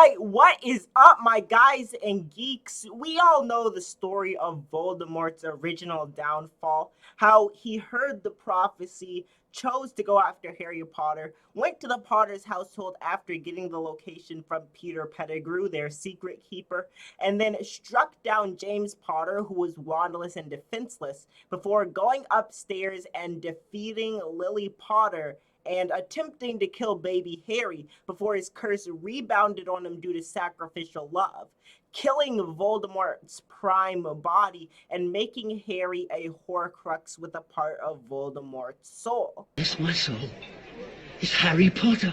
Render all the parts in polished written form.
Alright, what is up, my guys and geeks? We all know the story of Voldemort's original downfall, how he heard the prophecy, chose to go after Harry Potter, went to the Potter's household after getting the location from Peter Pettigrew, their secret keeper, and then struck down James Potter, who was wandless and defenseless, before going upstairs and defeating Lily Potter and attempting to kill baby Harry before his curse rebounded on him due to sacrificial love, killing Voldemort's prime body and making Harry a Horcrux with a part of Voldemort's soul. Yes, my soul is Harry Potter.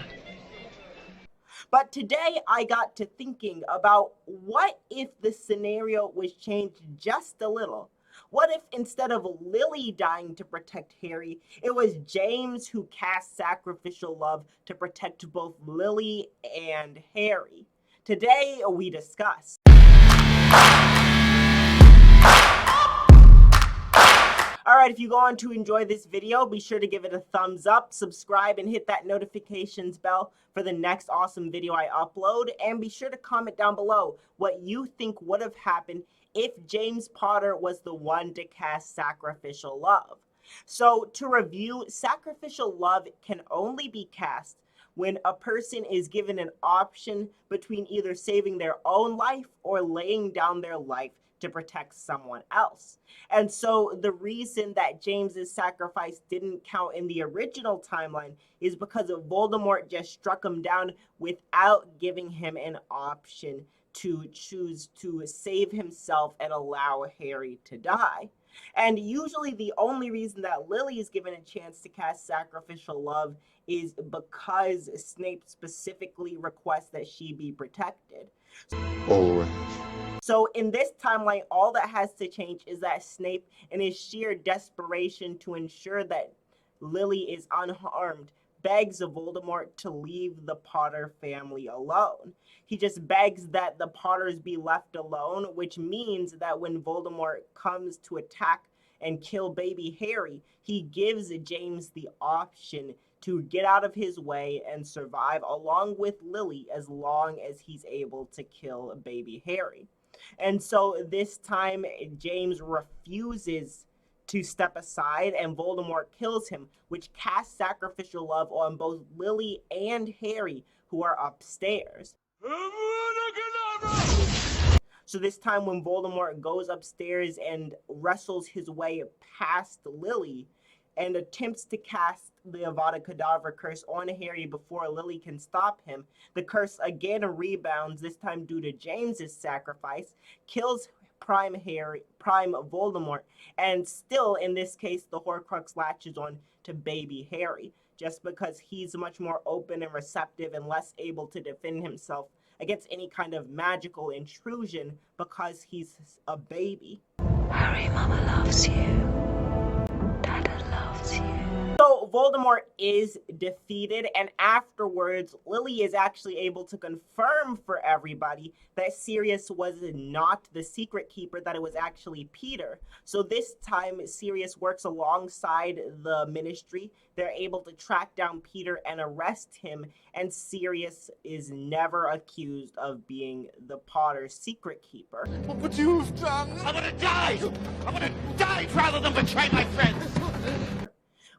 But today I got to thinking about what if the scenario was changed just a little. What if instead of Lily dying to protect Harry, it was James who cast sacrificial love to protect both Lily and Harry? Today we discuss. Alright, if you go on to enjoy this video, be sure to give it a thumbs up, subscribe, and hit that notifications bell for the next awesome video I upload. And be sure to comment down below what you think would have happened if James Potter was the one to cast sacrificial love. So to review, sacrificial love can only be cast when a person is given an option between either saving their own life or laying down their life to protect someone else. And so the reason that James's sacrifice didn't count in the original timeline is because of Voldemort just struck him down without giving him an option to choose to save himself and allow Harry to die. And usually the only reason that Lily is given a chance to cast sacrificial love is because Snape specifically requests that she be protected. Always. So in this timeline, all that has to change is that Snape, in his sheer desperation to ensure that Lily is unharmed, begs Voldemort to leave the Potter family alone. He just begs that the Potters be left alone, which means that when Voldemort comes to attack and kill baby Harry, he gives James the option to get out of his way and survive along with Lily as long as he's able to kill baby Harry. And so this time, James refuses to step aside and Voldemort kills him, which casts sacrificial love on both Lily and Harry, who are upstairs. So this time when Voldemort goes upstairs and wrestles his way past Lily and attempts to cast the Avada Kedavra curse on Harry before Lily can stop him, the curse again rebounds, this time due to James's sacrifice, kills prime Voldemort, and still in this case the Horcrux latches on to baby Harry, just because he's much more open and receptive and less able to defend himself against any kind of magical intrusion because he's a baby. Harry, Mama loves you. Dada loves you. So Voldemort is defeated, and afterwards Lily is actually able to confirm for everybody that Sirius was not the secret keeper, that it was actually Peter. So this time Sirius works alongside the Ministry. They're able to track down Peter and arrest him, and Sirius is never accused of being the Potter's secret keeper. What would you have done? I'm gonna die! I'm gonna die rather than betray my friends!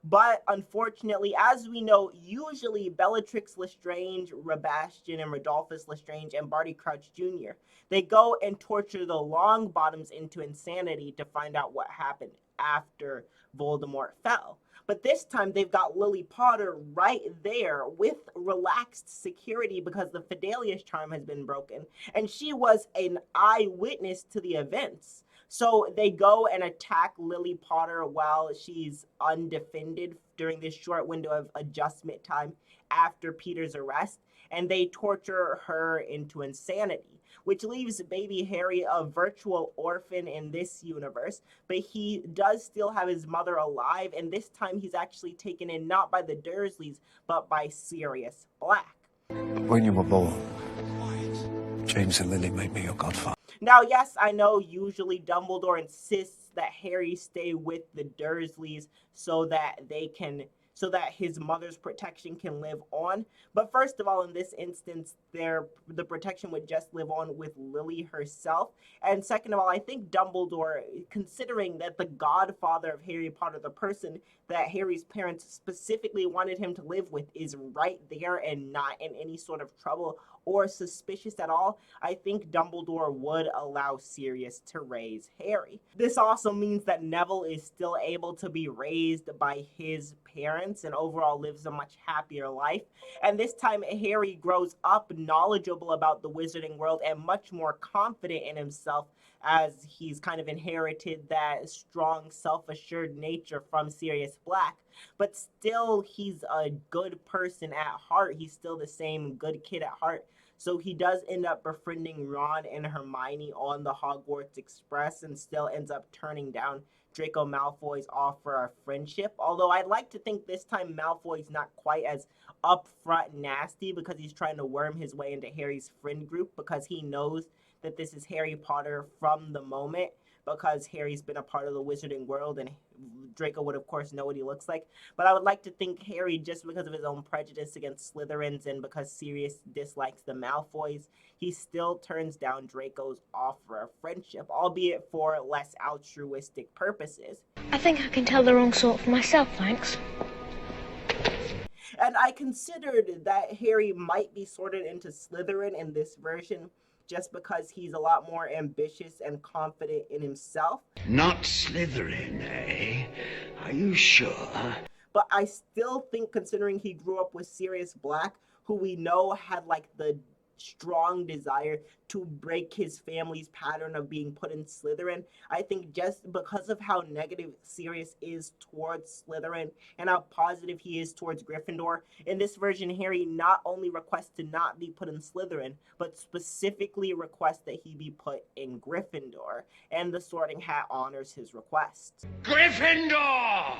But unfortunately, as we know, usually Bellatrix Lestrange, Sebastian and Rodolphus Lestrange, and Barty Crouch Jr., they go and torture the Longbottoms into insanity to find out what happened after Voldemort fell. But this time they've got Lily Potter right there with relaxed security because the Fidelius charm has been broken, and she was an eyewitness to the events. So they go and attack Lily Potter while she's undefended during this short window of adjustment time after Peter's arrest, and they torture her into insanity, which leaves baby Harry a virtual orphan in this universe, but he does still have his mother alive, and this time he's actually taken in not by the Dursleys, but by Sirius Black. When you were born, James and Lily made me your godfather. Now, yes, I know usually Dumbledore insists that Harry stay with the Dursleys so so that his mother's protection can live on. But first of all, in this instance, the protection would just live on with Lily herself. And second of all, I think Dumbledore, considering that the godfather of Harry Potter, the person that Harry's parents specifically wanted him to live with, is right there and not in any sort of trouble or suspicious at all, I think Dumbledore would allow Sirius to raise Harry. This also means that Neville is still able to be raised by his parents and overall lives a much happier life. And this time Harry grows up knowledgeable about the wizarding world and much more confident in himself, as he's kind of inherited that strong, self-assured nature from Sirius Black. But still, he's a good person at heart. He's still the same good kid at heart. So he does end up befriending Ron and Hermione on the Hogwarts Express and still ends up turning down Draco Malfoy's offer of friendship. Although I'd like to think this time Malfoy's not quite as upfront nasty, because he's trying to worm his way into Harry's friend group, because he knows that this is Harry Potter from the moment, because Harry's been a part of the wizarding world and Draco would of course know what he looks like. But I would like to think Harry, just because of his own prejudice against Slytherins and because Sirius dislikes the Malfoys, he still turns down Draco's offer of friendship, albeit for less altruistic purposes. I think I can tell the wrong sort for myself, thanks. And I considered that Harry might be sorted into Slytherin in this version, just because he's a lot more ambitious and confident in himself. Not Slytherin, eh? Are you sure? But I still think, considering he grew up with Sirius Black, who we know had like the strong desire to break his family's pattern of being put in Slytherin, I think just because of how negative Sirius is towards Slytherin and how positive he is towards Gryffindor, in this version Harry not only requests to not be put in Slytherin, but specifically requests that he be put in Gryffindor, and the Sorting Hat honors his request. Gryffindor!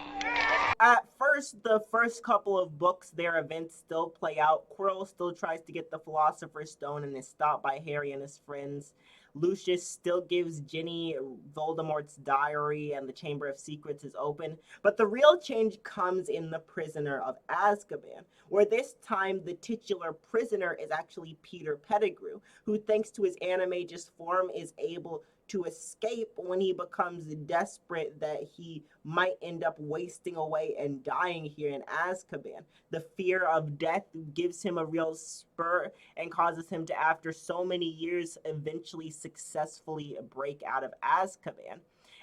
At first, the first couple of books, their events still play out. Quirrell still tries to get the Philosopher's Stone and is stopped by Harry and his friends. Lucius still gives Ginny Voldemort's diary and the Chamber of Secrets is open. But the real change comes in The Prisoner of Azkaban, where this time the titular prisoner is actually Peter Pettigrew, who thanks to his animagus form is able to escape when he becomes desperate that he might end up wasting away and dying here in Azkaban. The fear of death gives him a real spur and causes him to, after so many years, eventually successfully break out of Azkaban.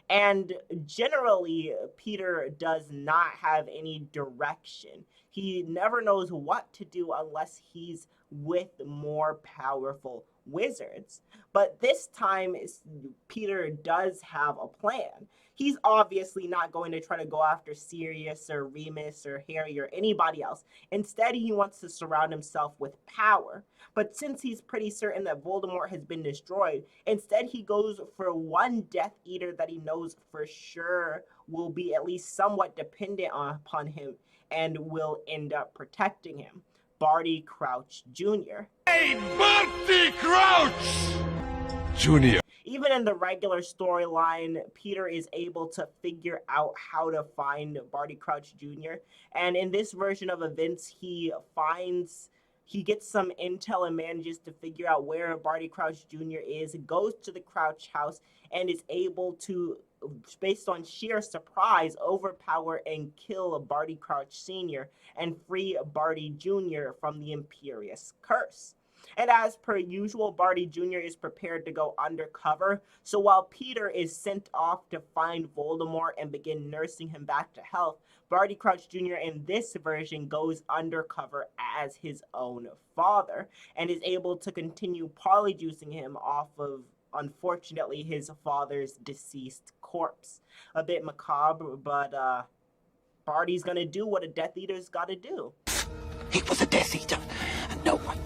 And generally, Peter does not have any direction. He never knows what to do unless he's with more powerful wizards. But this time, Peter does have a plan. He's obviously not going to try to go after Sirius or Remus or Harry or anybody else. Instead, he wants to surround himself with power. But since he's pretty certain that Voldemort has been destroyed, instead he goes for one Death Eater that he knows for sure will be at least somewhat dependent upon him and will end up protecting him. Barty Crouch Jr. Hey, Barty Crouch! Junior. Even in the regular storyline, Peter is able to figure out how to find Barty Crouch Jr. And in this version of events, he gets some intel and manages to figure out where Barty Crouch Jr. is, goes to the Crouch house, and is able to, based on sheer surprise, overpower and kill Barty Crouch Sr. and free Barty Jr. from the Imperious Curse. And as per usual, Barty Jr. is prepared to go undercover. So while Peter is sent off to find Voldemort and begin nursing him back to health, Barty Crouch Jr. in this version goes undercover as his own father and is able to continue polyjuicing him off of, unfortunately, his father's deceased corpse. A bit macabre, but Barty's gonna do what a Death Eater's gotta do. He was a Death Eater, and no one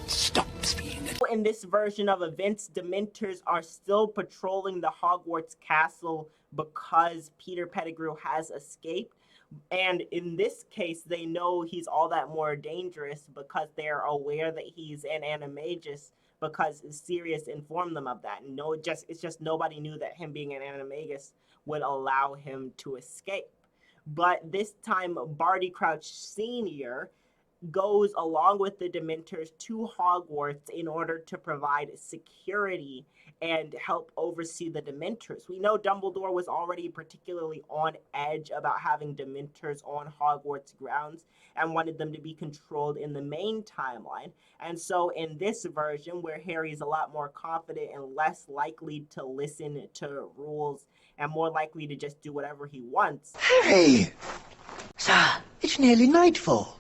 stops being a... In this version of events, Dementors are still patrolling the Hogwarts castle because Peter Pettigrew has escaped. And in this case, they know he's all that more dangerous because they're aware that he's an animagus, because Sirius informed them of that. No, it's just nobody knew that him being an animagus would allow him to escape. But this time, Barty Crouch Sr. goes along with the Dementors to Hogwarts in order to provide security and help oversee the Dementors. We know Dumbledore was already particularly on edge about having Dementors on Hogwarts grounds and wanted them to be controlled in the main timeline. And so in this version, where Harry's a lot more confident and less likely to listen to rules and more likely to just do whatever he wants, Harry! Sir, it's nearly nightfall.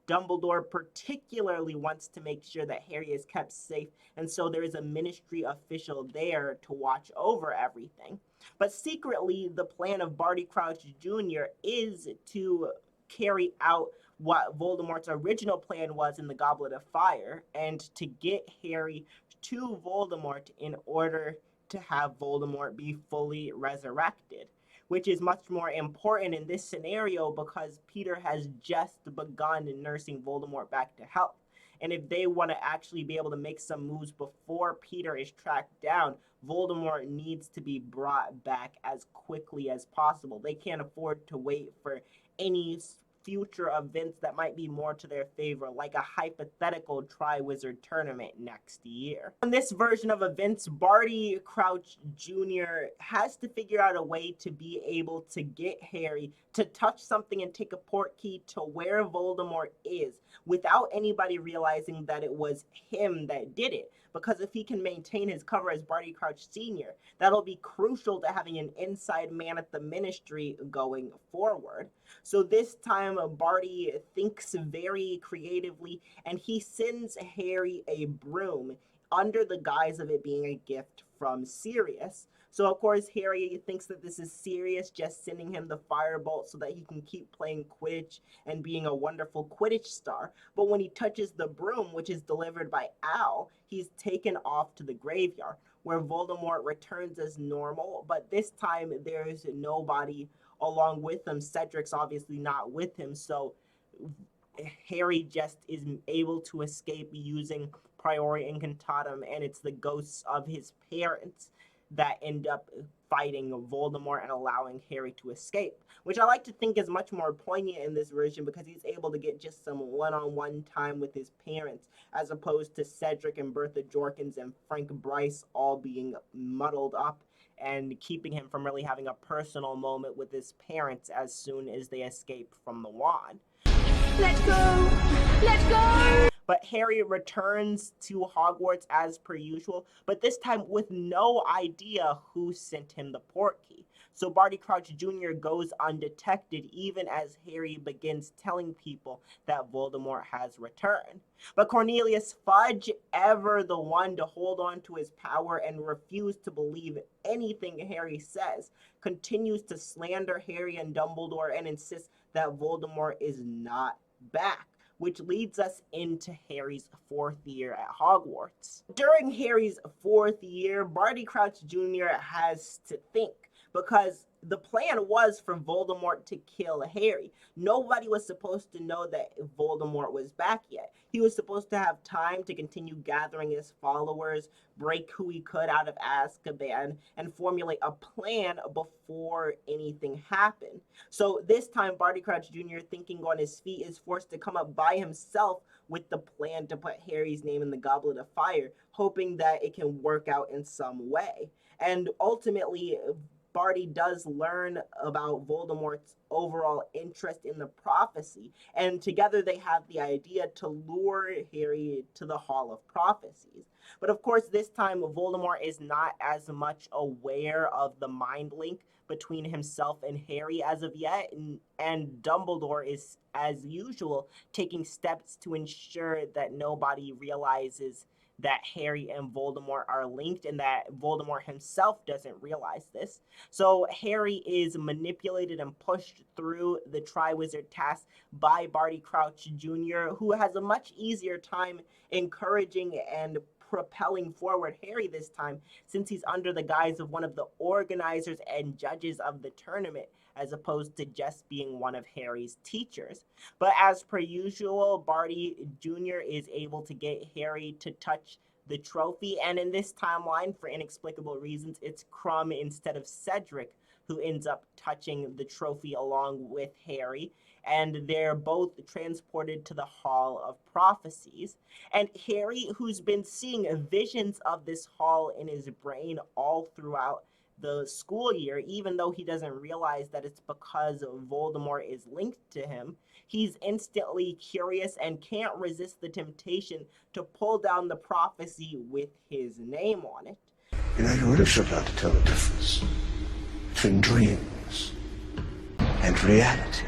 Dumbledore particularly wants to make sure that Harry is kept safe, and so there is a ministry official there to watch over everything. But secretly, the plan of Barty Crouch Jr. is to carry out what Voldemort's original plan was in the Goblet of Fire, and to get Harry to Voldemort in order to have Voldemort be fully resurrected, which is much more important in this scenario because Peter has just begun nursing Voldemort back to health. And if they want to actually be able to make some moves before Peter is tracked down, Voldemort needs to be brought back as quickly as possible. They can't afford to wait for any future events that might be more to their favor, like a hypothetical Triwizard tournament next year. In this version of events, Barty Crouch Jr. has to figure out a way to be able to get Harry to touch something and take a portkey to where Voldemort is without anybody realizing that it was him that did it. Because if he can maintain his cover as Barty Crouch Sr., that'll be crucial to having an inside man at the Ministry going forward. So this time, Barty thinks very creatively, and he sends Harry a broom under the guise of it being a gift from Sirius. So of course Harry thinks that this is Sirius just sending him the firebolt so that he can keep playing Quidditch and being a wonderful Quidditch star. But when he touches the broom, which is delivered by Al, he's taken off to the graveyard, where Voldemort returns as normal, but this time there's nobody along with him. Cedric's obviously not with him, so Harry just is able to escape using Priori Incantatem, and it's the ghosts of his parents that end up fighting Voldemort and allowing Harry to escape, which I like to think is much more poignant in this version because he's able to get just some one-on-one time with his parents, as opposed to Cedric and Bertha Jorkins and Frank Bryce all being muddled up and keeping him from really having a personal moment with his parents as soon as they escape from the wand. Let's go! Let's go! But Harry returns to Hogwarts as per usual, but this time with no idea who sent him the portkey. So Barty Crouch Jr. goes undetected even as Harry begins telling people that Voldemort has returned. But Cornelius Fudge, ever the one to hold on to his power and refuse to believe anything Harry says, continues to slander Harry and Dumbledore and insists that Voldemort is not back, which leads us into Harry's 4th year at Hogwarts. During Harry's 4th year, Barty Crouch Jr. has to think, because the plan was for Voldemort to kill Harry. Nobody was supposed to know that Voldemort was back yet. He was supposed to have time to continue gathering his followers, break who he could out of Azkaban, and formulate a plan before anything happened. So this time, Barty Crouch Jr., thinking on his feet, is forced to come up by himself with the plan to put Harry's name in the Goblet of Fire, hoping that it can work out in some way. And ultimately, Barty does learn about Voldemort's overall interest in the prophecy, and together they have the idea to lure Harry to the Hall of Prophecies. But of course, this time Voldemort is not as much aware of the mind link between himself and Harry as of yet, and Dumbledore is, as usual, taking steps to ensure that nobody realizes that Harry and Voldemort are linked and that Voldemort himself doesn't realize this. So Harry is manipulated and pushed through the Triwizard task by Barty Crouch Jr., who has a much easier time encouraging and propelling forward Harry this time, since he's under the guise of one of the organizers and judges of the tournament, as opposed to just being one of Harry's teachers. But as per usual, Barty Jr. is able to get Harry to touch the trophy. And in this timeline, for inexplicable reasons, it's Crumb instead of Cedric who ends up touching the trophy along with Harry. And they're both transported to the Hall of Prophecies. And Harry, who's been seeing visions of this hall in his brain all throughout the school year, even though he doesn't realize that it's because Voldemort is linked to him, he's instantly curious and can't resist the temptation to pull down the prophecy with his name on it. You know, you really should learn to tell the difference between dreams and reality.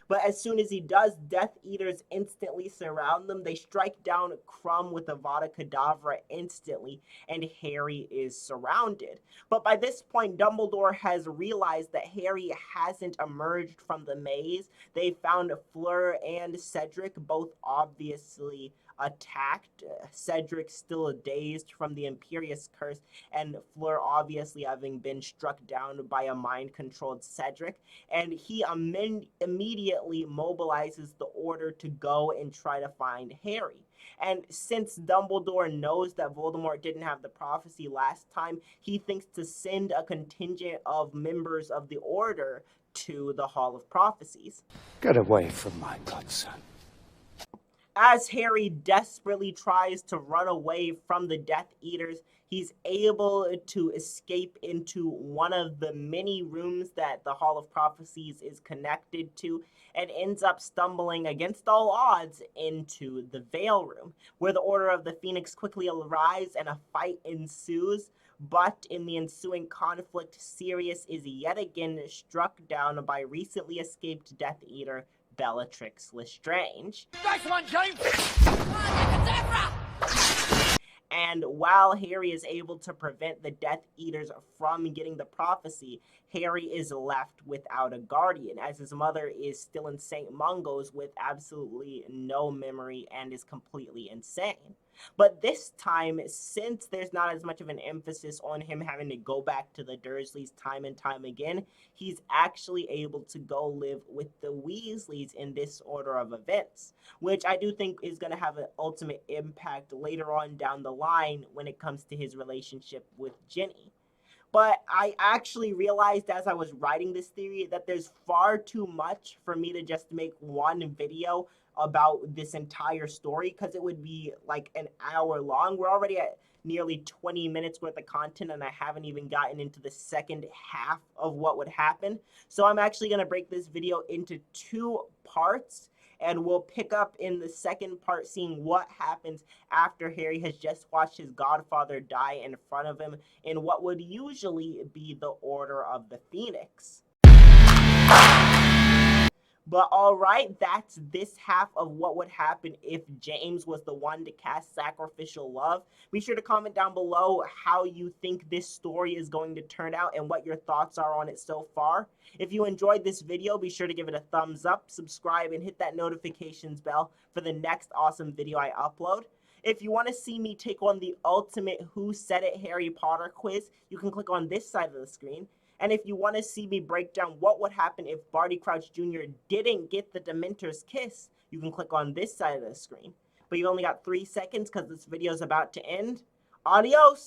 But as soon as he does, Death Eaters instantly surround them. They strike down Crumb with Avada Kedavra instantly, and Harry is surrounded. But by this point, Dumbledore has realized that Harry hasn't emerged from the maze. They found Fleur and Cedric, both obviously attacked. Cedric still dazed from the Imperius curse, and Fleur obviously having been struck down by a mind-controlled Cedric. And he immediately mobilizes the order to go and try to find Harry. And since Dumbledore knows that Voldemort didn't have the prophecy last time, he thinks to send a contingent of members of the order to the Hall of Prophecies. Get away from my godson. As Harry desperately tries to run away from the Death Eaters, he's able to escape into one of the many rooms that the Hall of Prophecies is connected to, and ends up stumbling against all odds into the Veil Room, where the Order of the Phoenix quickly arrives and a fight ensues. But in the ensuing conflict, Sirius is yet again struck down by recently escaped Death Eater Bellatrix Lestrange. Nice one, James! And while Harry is able to prevent the Death Eaters from getting the prophecy, Harry is left without a guardian, as his mother is still in St. Mungo's with absolutely no memory and is completely insane. But this time, since there's not as much of an emphasis on him having to go back to the Dursleys time and time again, he's actually able to go live with the Weasleys in this order of events, which I do think is going to have an ultimate impact later on down the line when it comes to his relationship with Ginny. But I actually realized as I was writing this theory that there's far too much for me to just make one video about this entire story, because it would be like an hour long. We're already at nearly 20 minutes worth of content, and I haven't even gotten into the second half of what would happen. So I'm actually going to break this video into 2 parts, and we'll pick up in the second part seeing what happens after Harry has just watched his godfather die in front of him in what would usually be the Order of the Phoenix. But alright, that's this half of what would happen if James was the one to cast Sacrificial Love. Be sure to comment down below how you think this story is going to turn out and what your thoughts are on it so far. If you enjoyed this video, be sure to give it a thumbs up, subscribe, and hit that notifications bell for the next awesome video I upload. If you want to see me take on the ultimate Who Said It Harry Potter quiz, you can click on this side of the screen. And if you want to see me break down what would happen if Barty Crouch Jr. didn't get the Dementor's kiss, you can click on this side of the screen. But you only got 3 seconds because this video is about to end. Adios!